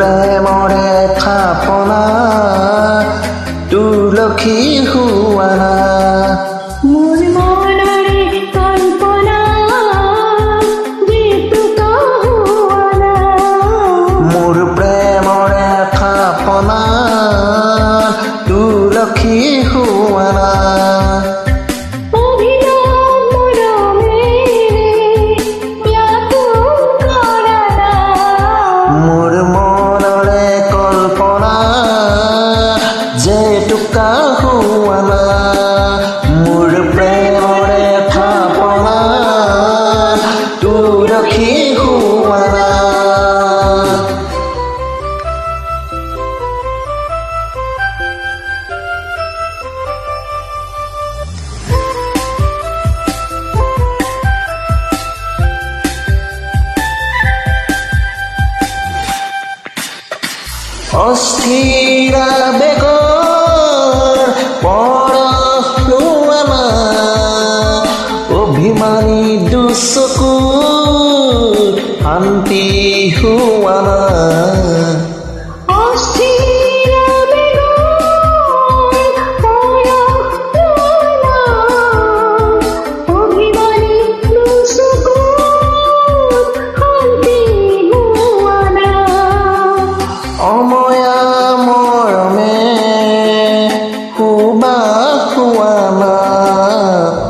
প্ৰেমৰে থাপনা তুলসী হুৱানা মোৰ মনৰে কল্পনা যিটো হুৱানা মোৰ প্ৰেমৰে থাপনা তুলসী হুৱানা মোৰ মনৰে কল্পনা জেতুকা হুৱানা মোৰ প্ৰেমৰে থাপনা তুলসী হুৱানা অস্থিৰ বেগৰ পৰশ হুৱানা অভিমানী দুচকুৰ শান্তি হুৱানা অময়া মৰমে শুবা হুৱানা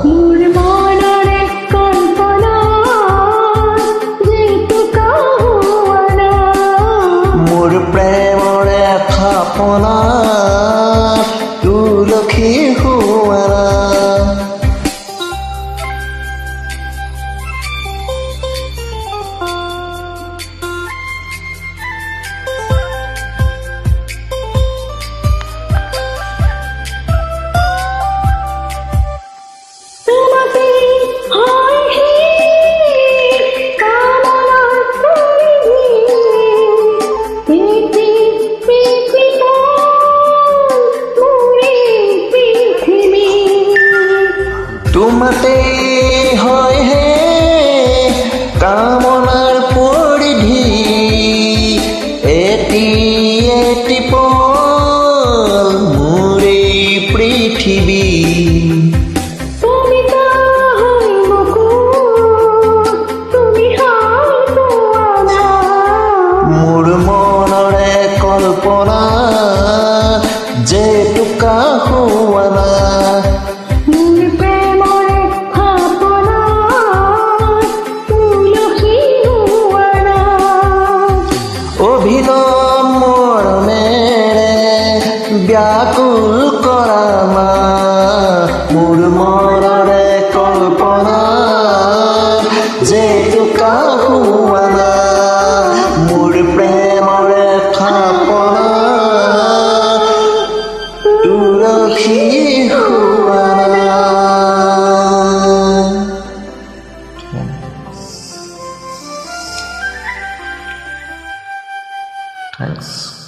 মোৰ মনৰে কল্পনা যিটো হুৱানা মোৰ প্ৰেমৰে থাপনা তুলসী হুৱানা তোমাতে হয় হে কামনাৰ পৰিধি এটি এটি পল মোৰে পৃথিৱী মোৰ মনৰে কল্পনা জেতুকা হুৱানা অভিনৱ মৰমেৰে ব্যাকুল কৰা মা মোৰ মনৰে কল্পনা জেতুকা হুৱানা মোৰ প্ৰেমৰে থাপনা তুলসী হুৱানা Thanks.